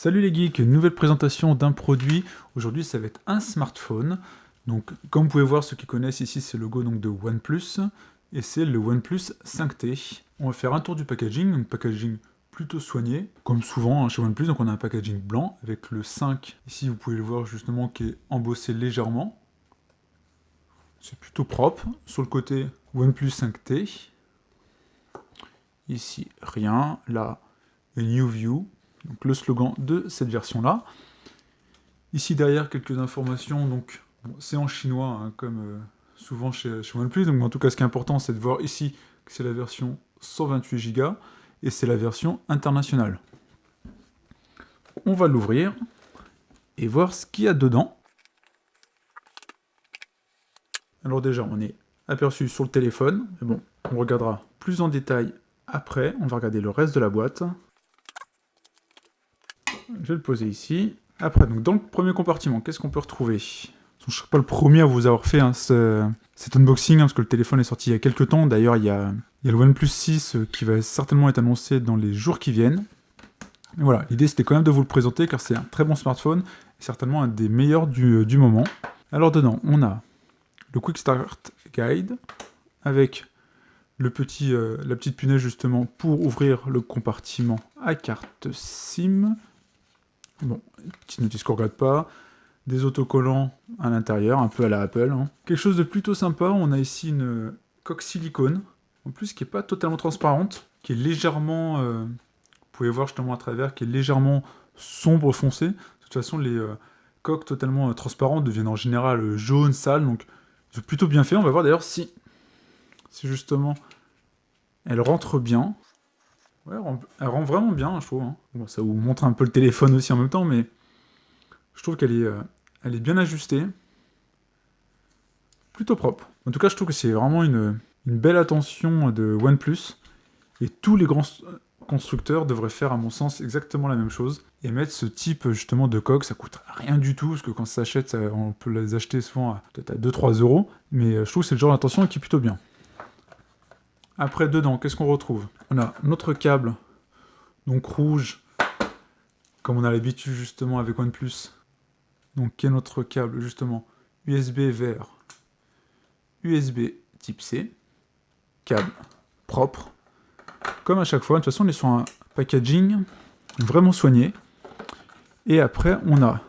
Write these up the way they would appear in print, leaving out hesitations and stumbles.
Salut les geeks, nouvelle présentation d'un produit. Aujourd'hui, ça va être un smartphone. Donc, comme vous pouvez voir, ceux qui connaissent ici, c'est le logo donc, de OnePlus. Et c'est le OnePlus 5T. On va faire un tour du packaging, un packaging plutôt soigné, comme souvent chez OnePlus. Donc, on a un packaging blanc avec le 5. Ici, vous pouvez le voir justement qui est embossé légèrement. C'est plutôt propre. Sur le côté, OnePlus 5T. Ici, rien. Là, New View. Donc le slogan de cette version-là. Ici derrière, quelques informations. Donc bon, c'est en chinois, hein, comme souvent chez OnePlus. Donc en tout cas, ce qui est important, c'est de voir ici que c'est la version 128 Go et c'est la version internationale. On va l'ouvrir et voir ce qu'il y a dedans. Alors déjà, on est aperçu sur le téléphone. Mais bon, on regardera plus en détail après. On va regarder le reste de la boîte. Je vais le poser ici. Après, donc dans le premier compartiment, qu'est-ce qu'on peut retrouver? Je ne serai pas le premier à vous avoir fait cet unboxing, parce que le téléphone est sorti il y a quelques temps. D'ailleurs, il y a le OnePlus 6 qui va certainement être annoncé dans les jours qui viennent. Mais voilà, l'idée c'était quand même de vous le présenter, car c'est un très bon smartphone, et certainement un des meilleurs du moment. Alors dedans, on a le Quick Start Guide, avec la petite punaise justement pour ouvrir le compartiment à carte SIM. Bon, petite notice qu'on regarde pas. Des autocollants à l'intérieur, un peu à la Apple. Hein. Quelque chose de plutôt sympa, on a ici une coque silicone, en plus qui n'est pas totalement transparente, qui est légèrement, vous pouvez voir justement à travers, qui est légèrement sombre foncé. De toute façon, les coques totalement transparentes deviennent en général jaunes, sales, donc c'est plutôt bien fait. On va voir d'ailleurs si justement elle rentre bien. Ouais, elle rend vraiment bien, je trouve. Hein. Bon, ça vous montre un peu le téléphone aussi en même temps, mais je trouve qu'elle est bien ajustée. Plutôt propre. En tout cas, je trouve que c'est vraiment une belle attention de OnePlus. Et tous les grands constructeurs devraient faire, à mon sens, exactement la même chose. Et mettre ce type, justement, de coque. Ça coûte rien du tout, parce que quand ça s'achète, on peut les acheter souvent peut-être à 2-3 euros. Mais je trouve que c'est le genre d'attention qui est plutôt bien. Après, dedans, qu'est-ce qu'on retrouve? On a notre câble, donc rouge, comme on a l'habitude justement avec OnePlus. Donc, qui est notre câble justement USB vers USB type C, câble propre, comme à chaque fois. De toute façon, on est sur un packaging vraiment soigné. Et après, on a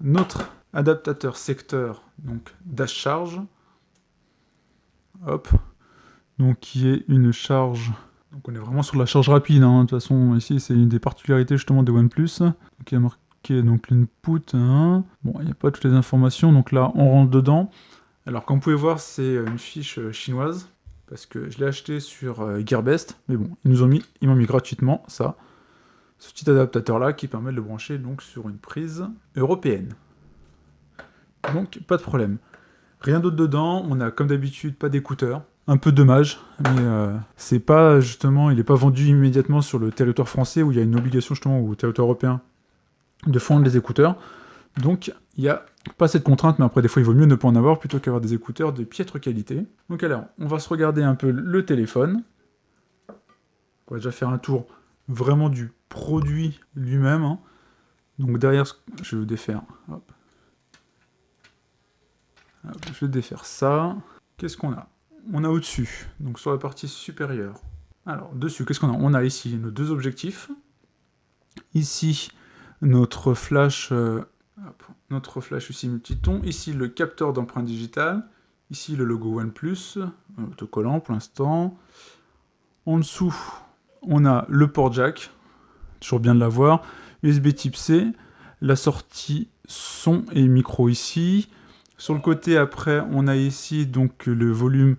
notre adaptateur secteur, donc dash charge. Hop. Donc, qui est une charge. Donc, on est vraiment sur la charge rapide. Hein. De toute façon, ici, c'est une des particularités justement de OnePlus. Donc, il y a marqué donc l'input. Hein. Bon, il n'y a pas toutes les informations. Donc là, on rentre dedans. Alors, comme vous pouvez voir, c'est une fiche chinoise. Parce que je l'ai acheté sur Gearbest. Mais bon, ils m'ont mis gratuitement ça. Ce petit adaptateur-là qui permet de le brancher donc sur une prise européenne. Donc, pas de problème. Rien d'autre dedans. On a, comme d'habitude, pas d'écouteurs. Un peu dommage, mais c'est pas justement, il n'est pas vendu immédiatement sur le territoire français où il y a une obligation justement au territoire européen de fournir les écouteurs. Donc il n'y a pas cette contrainte, mais après des fois il vaut mieux ne pas en avoir plutôt qu'avoir des écouteurs de piètre qualité. Donc alors, on va se regarder un peu le téléphone. On va déjà faire un tour vraiment du produit lui-même. Hein. Donc derrière, je vais le défaire. Hop. Hop, je vais défaire ça. Qu'est-ce qu'on a? On a au-dessus, donc sur la partie supérieure. Alors, dessus, qu'est-ce qu'on a? On a ici nos deux objectifs. Ici, notre flash aussi multiton. Ici, le capteur d'empreinte digitale. Ici, le logo OnePlus, autocollant pour l'instant. En dessous, on a le port jack, toujours bien de l'avoir. USB type C, la sortie son et micro ici. Sur le côté, après, on a ici donc le volume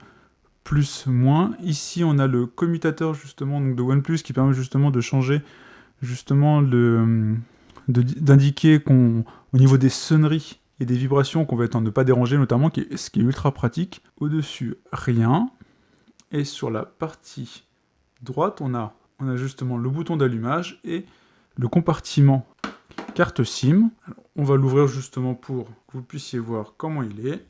plus, moins. Ici, on a le commutateur justement donc de OnePlus qui permet justement de changer justement d'indiquer au niveau des sonneries et des vibrations qu'on va être en ne pas déranger notamment, ce qui est ultra pratique. Au-dessus, rien. Et sur la partie droite, on a justement le bouton d'allumage et le compartiment carte SIM. Alors, on va l'ouvrir justement pour que vous puissiez voir comment il est.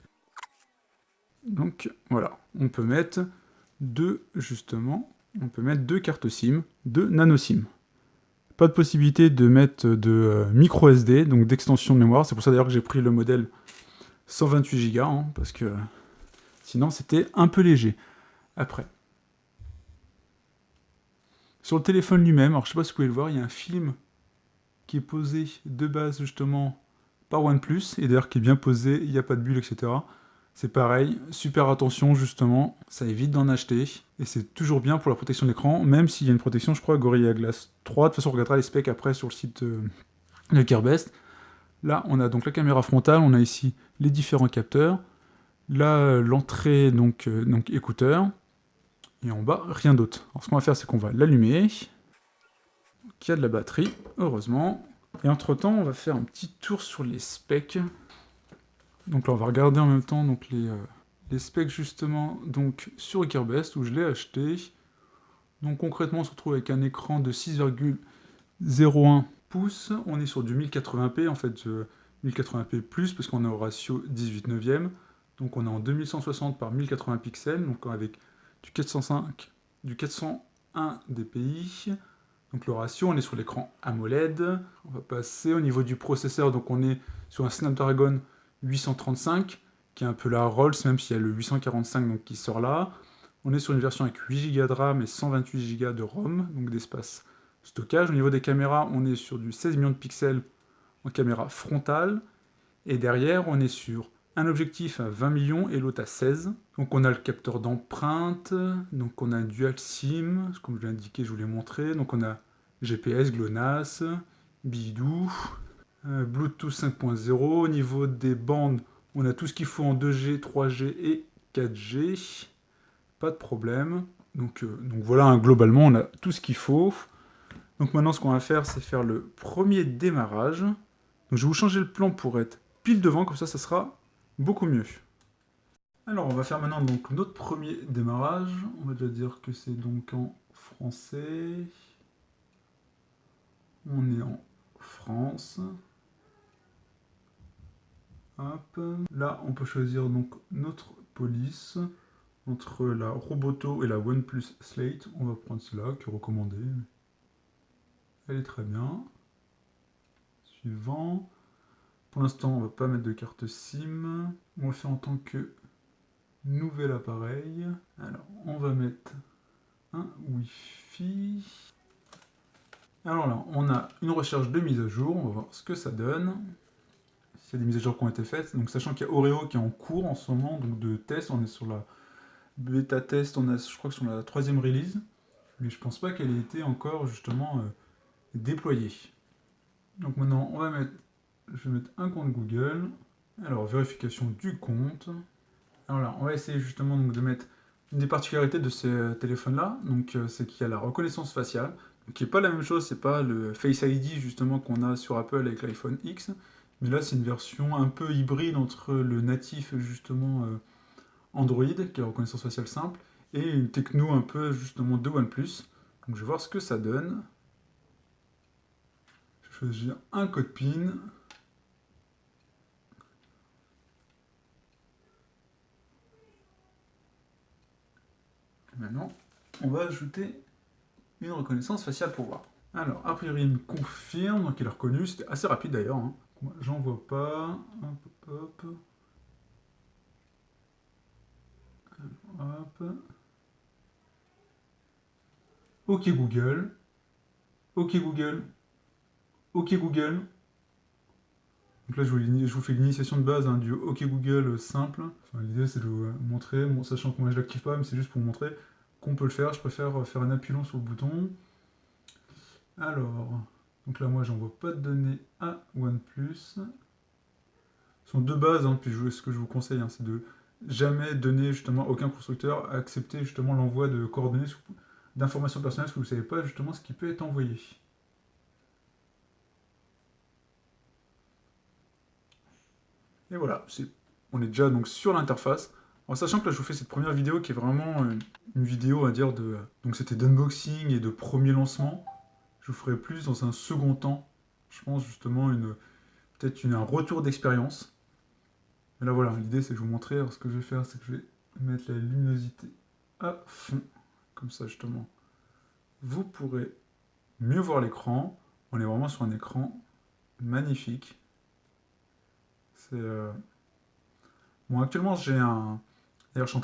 Donc voilà, on peut mettre deux cartes SIM, deux nano SIM. pas de possibilité de mettre de micro SD, donc d'extension de mémoire. C'est pour ça d'ailleurs que j'ai pris le modèle 128 Go, hein, parce que sinon c'était un peu léger. Après, sur le téléphone lui-même, alors je sais pas si vous pouvez le voir, il y a un film qui est posé de base justement par OnePlus, et d'ailleurs qui est bien posé, il n'y a pas de bulle, etc. C'est pareil, super attention justement, ça évite d'en acheter, et c'est toujours bien pour la protection de l'écran, même s'il y a une protection, je crois, Gorilla Glass 3, de toute façon on regardera les specs après sur le site de Gearbest. Là, on a donc la caméra frontale, on a ici les différents capteurs, là, l'entrée, donc écouteur, et en bas, rien d'autre. Alors ce qu'on va faire, c'est qu'on va l'allumer, qu'il y a de la batterie, heureusement, et entre-temps, on va faire un petit tour sur les specs. Donc là, on va regarder en même temps donc, les specs justement donc, sur Gearbest, où je l'ai acheté. Donc concrètement, on se retrouve avec un écran de 6,01 pouces. On est sur du 1080p, en fait 1080p+, parce qu'on est au ratio 18 neuvième. Donc on est en 2160 par 1080 pixels, donc avec du 405, du 401 dpi. Donc le ratio, on est sur l'écran AMOLED. On va passer au niveau du processeur, donc on est sur un Snapdragon 835, qui est un peu la Rolls, même s'il y a le 845 donc, qui sort là. On est sur une version avec 8 Go de RAM et 128 Go de ROM, donc d'espace stockage. Au niveau des caméras, on est sur du 16 millions de pixels en caméra frontale. Et derrière, on est sur un objectif à 20 millions et l'autre à 16. Donc on a le capteur d'empreinte, donc on a un dual SIM, comme je l'ai indiqué, je vous l'ai montré. Donc on a GPS, GLONASS, Bidou, Bluetooth 5.0. Au niveau des bandes, on a tout ce qu'il faut en 2G, 3G et 4G. Pas de problème. Donc voilà, hein, globalement, on a tout ce qu'il faut. Donc maintenant, ce qu'on va faire, c'est faire le premier démarrage. Donc je vais vous changer le plan pour être pile devant, comme ça sera beaucoup mieux. Alors, on va faire maintenant donc notre premier démarrage. On va déjà dire que c'est donc en français. On est en France. Hop. Là, on peut choisir donc notre police. Entre la Roboto et la OnePlus Slate, on va prendre celle-là, qui est recommandée. Elle est très bien. Suivant. Pour l'instant, on va pas mettre de carte SIM. On le fait en tant que nouvel appareil. Alors, on va mettre un Wi-Fi. Alors là, on a une recherche de mise à jour. On va voir ce que ça donne. S'il y a des mises à jour qui ont été faites. Donc, sachant qu'il y a Oreo qui est en cours en ce moment, donc de test. On est sur la bêta test, je crois que sur la 3e release. Mais je pense pas qu'elle ait été encore justement déployée. Donc maintenant, je vais mettre un compte Google. Alors, vérification du compte. Alors là, on va essayer justement donc, de mettre une des particularités de ces téléphones-là. Donc, c'est qu'il y a la reconnaissance faciale, qui n'est pas la même chose. C'est pas le Face ID justement qu'on a sur Apple avec l'iPhone X. Mais là, c'est une version un peu hybride entre le natif justement Android, qui est la reconnaissance faciale simple, et une techno un peu justement de OnePlus. Donc, je vais voir ce que ça donne. Je vais choisir un code PIN. Maintenant, on va ajouter une reconnaissance faciale pour voir. Alors, a priori, il me confirme, donc il a reconnu, c'était assez rapide d'ailleurs. Hein. Moi, j'en vois pas. Hop, hop. Alors, hop. Ok Google. Ok Google. Ok Google. Donc là, je vous fais l'initiation de base hein, du OK Google simple. Enfin, l'idée, c'est de vous montrer, bon, sachant que moi, je l'active pas, mais c'est juste pour vous montrer qu'on peut le faire. Je préfère faire un appui long sur le bouton. Alors, donc là, moi, j'envoie pas de données à OnePlus. Ce sont deux bases, hein, puis ce que je vous conseille, hein, c'est de jamais donner justement à aucun constructeur à accepter justement l'envoi de coordonnées d'informations personnelles, parce que vous ne savez pas justement ce qui peut être envoyé. Et voilà, on est déjà donc sur l'interface. En sachant que là je vous fais cette première vidéo qui est vraiment une vidéo à dire de... Donc c'était d'unboxing et de premier lancement. Je vous ferai plus dans un second temps. Je pense justement peut-être un retour d'expérience. Mais là voilà, l'idée c'est de vous montrer. Alors ce que je vais faire, c'est que je vais mettre la luminosité à fond. Comme ça justement, vous pourrez mieux voir l'écran. On est vraiment sur un écran magnifique. C'est... Bon, actuellement, j'ai un... D'ailleurs, je suis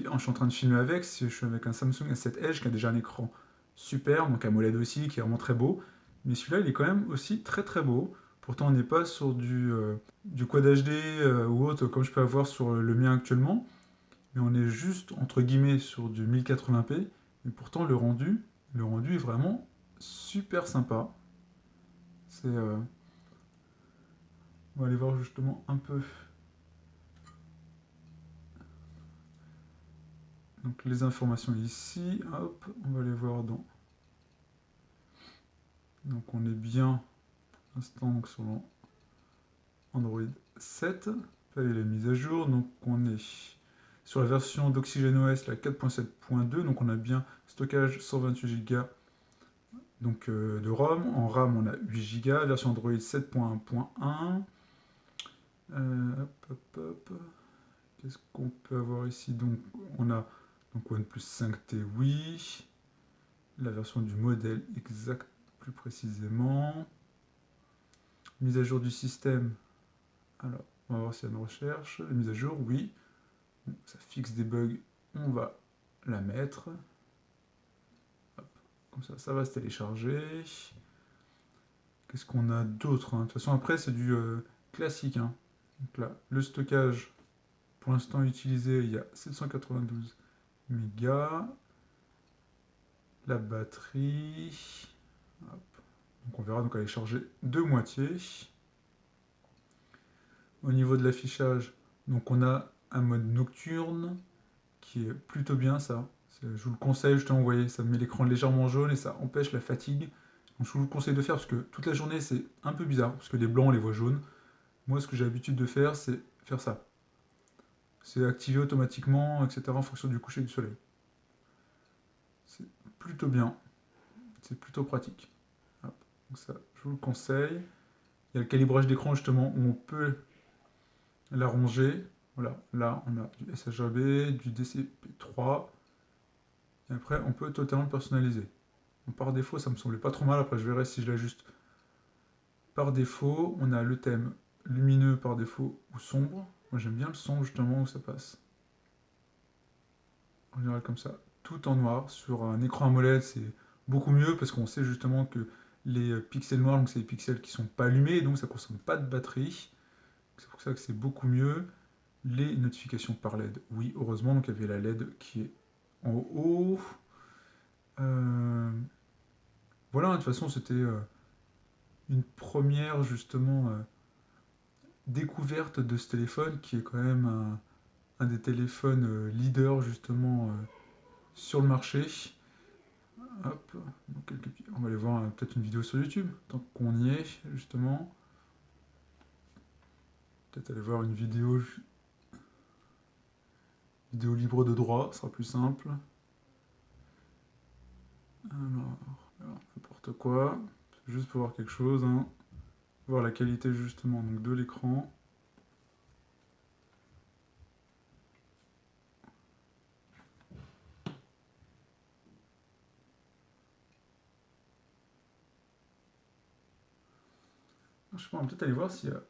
en train de filmer avec. Je suis avec un Samsung S7 Edge qui a déjà un écran super, donc AMOLED aussi, qui est vraiment très beau. Mais celui-là, il est quand même aussi très très beau. Pourtant, on n'est pas sur du Quad HD ou autre, comme je peux avoir sur le mien actuellement. Mais on est juste, entre guillemets, sur du 1080p. Mais pourtant, le rendu est vraiment super sympa. C'est, on va aller voir justement un peu donc, les informations ici. Hop, on va aller voir dans... Donc on est bien, pour l'instant, sur Android 7. Là, il y a la mise à jour. Donc on est sur la version d'OxygenOS, la 4.7.2. Donc on a bien stockage 128 Go donc, de ROM. En RAM, on a 8 Go. Version Android 7.1.1. Hop, hop, hop. Qu'est-ce qu'on peut avoir ici? Donc on a donc OnePlus 5T, oui. La version du modèle exact, plus précisément. Mise à jour du système. Alors, on va voir s'il y a une recherche. La mise à jour, oui. Bon, ça fixe des bugs, on va la mettre. Hop, comme ça va se télécharger. Qu'est-ce qu'on a d'autre, hein? De toute façon, après, c'est du classique, hein. Donc là, le stockage, pour l'instant utilisé, il y a 792 mégas. La batterie. Hop. Donc on verra, donc elle est chargée de moitié. Au niveau de l'affichage, donc on a un mode nocturne qui est plutôt bien ça. Je vous le conseille, je t'ai envoyé, ça met l'écran légèrement jaune et ça empêche la fatigue. Donc je vous le conseille de faire parce que toute la journée c'est un peu bizarre parce que les blancs on les voit jaunes. Moi ce que j'ai l'habitude de faire c'est faire ça. C'est activer automatiquement, etc. en fonction du coucher du soleil. C'est plutôt bien, c'est plutôt pratique. Hop. Donc ça, je vous le conseille. Il y a le calibrage d'écran justement où on peut l'arranger. Voilà, là on a du sHRB, du DCP3. Et après on peut totalement le personnaliser. Donc, par défaut, ça me semblait pas trop mal. Après, je verrai si je l'ajuste. Par défaut, on a le thème lumineux par défaut ou sombre. Moi, j'aime bien le sombre justement où ça passe. En général, comme ça, tout en noir. Sur un écran AMOLED, c'est beaucoup mieux parce qu'on sait justement que les pixels noirs, donc c'est des pixels qui sont pas allumés, donc ça ne consomme pas de batterie. C'est pour ça que c'est beaucoup mieux. Les notifications par LED, oui, heureusement, donc il y avait la LED qui est en haut. Voilà, de toute façon, c'était une première justement découverte de ce téléphone qui est quand même un des téléphones leaders justement sur le marché. Hop, donc, on va aller voir peut-être une vidéo sur YouTube, tant qu'on y est justement. Peut-être aller voir une vidéo libre de droit, ce sera plus simple. Alors n'importe quoi, juste pour voir quelque chose, hein. Voir la qualité justement donc, de l'écran. Je sais pas, on va peut-être aller voir s'il y a,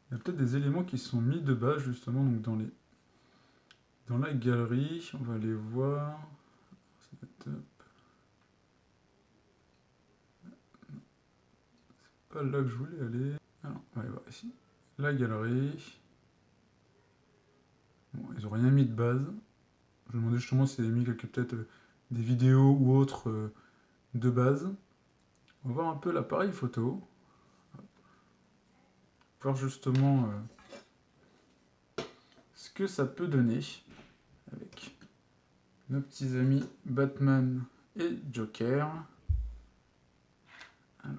il y a peut-être des éléments qui sont mis de base justement donc dans la galerie. On va aller voir. C'est pas là que je voulais aller. Alors, on va aller voir ici. La galerie. Bon, ils ont rien mis de base. Je me demandais justement s'ils avaient mis peut-être des vidéos ou autres de base. On va voir un peu l'appareil photo. Voir justement ce que ça peut donner avec nos petits amis Batman et Joker. Alors.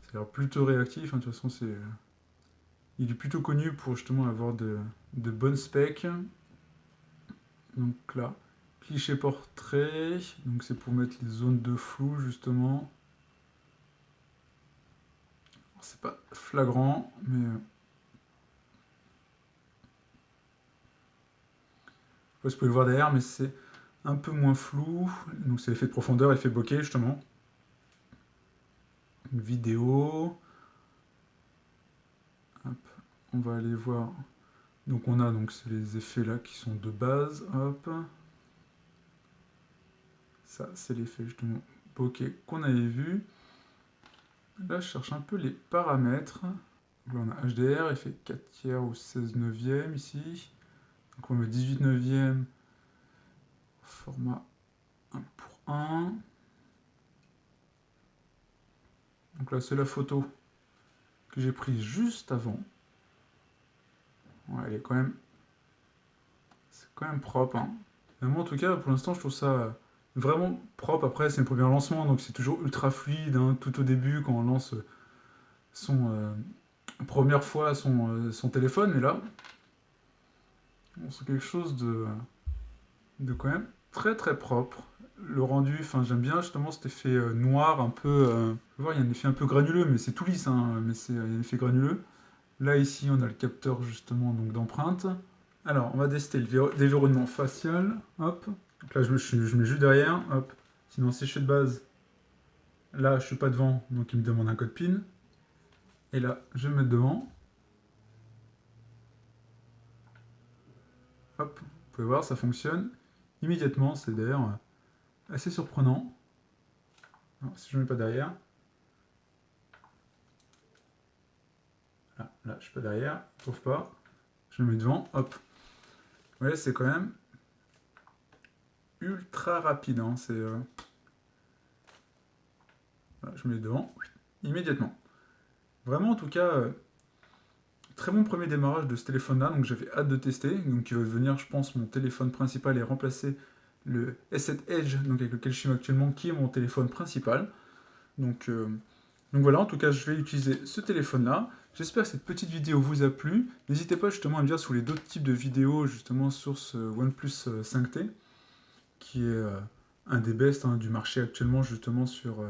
Ça a l'air plutôt réactif, hein, de toute façon il est plutôt connu pour justement avoir de bonnes specs. Donc là, cliché portrait, donc c'est pour mettre les zones de flou justement. C'est pas flagrant, mais pas si vous pouvez le voir derrière, mais c'est un peu moins flou. Donc c'est l'effet de profondeur, effet bokeh justement. Une vidéo. Hop, on va aller voir. Donc on a donc c'est les effets là qui sont de base. Hop. Ça c'est l'effet justement bokeh qu'on avait vu. Là je cherche un peu les paramètres. Là on a HDR, effet 4 tiers ou 16 neuvième ici. Donc on met 18 neuvième. Format 1 pour 1. Donc là, c'est la photo que j'ai prise juste avant. Ouais, elle est quand même... C'est quand même propre. Hein. Mais moi, en tout cas, pour l'instant, je trouve ça vraiment propre. Après, c'est le premier lancement, donc c'est toujours ultra fluide. Hein, tout au début, quand on lance son... première fois son téléphone. Mais là, c'est quelque chose de quand même très très propre. Le rendu, enfin j'aime bien justement cet effet noir un peu... vous voyez, il y a un effet un peu granuleux, mais c'est tout lisse, hein, mais il y a un effet granuleux. Là ici on a le capteur justement donc d'empreinte. Alors on va tester le déverrouillement facial. Hop. Donc là je mets juste derrière. Hop. Sinon si je suis de base, là je suis pas devant, donc il me demande un code PIN. Et là je vais me mettre devant. Hop. Vous pouvez voir, ça fonctionne immédiatement. C'est d'ailleurs assez surprenant. Alors, si je ne mets pas derrière. Là, je suis pas derrière, je trouve pas. Je me mets devant, hop. Vous voyez, c'est quand même ultra rapide. Hein. C'est, voilà, je me mets devant, immédiatement. Vraiment, en tout cas, très bon premier démarrage de ce téléphone-là. Donc j'avais hâte de tester. Donc il va devenir, je pense, mon téléphone principal et remplacer le S7 Edge, donc avec lequel je suis actuellement, qui est mon téléphone principal. Donc voilà, en tout cas, je vais utiliser ce téléphone-là. J'espère que cette petite vidéo vous a plu. N'hésitez pas justement à me dire si vous voulez d'autres types de vidéos justement sur ce OnePlus 5T, qui est un des best hein, du marché actuellement justement sur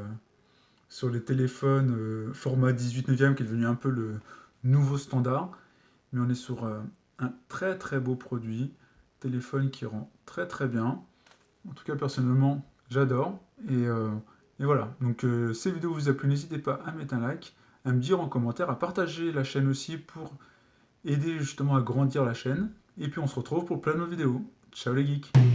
les téléphones format 18 neuvième qui est devenu un peu le nouveau standard. Mais on est sur un très très beau produit, téléphone qui rend très très bien. En tout cas, personnellement, j'adore. Et voilà, donc si cette vidéo vous a plu, n'hésitez pas à mettre un like, à me dire en commentaire, à partager la chaîne aussi pour aider justement à grandir la chaîne. Et puis on se retrouve pour plein de vidéos. Ciao les geeks!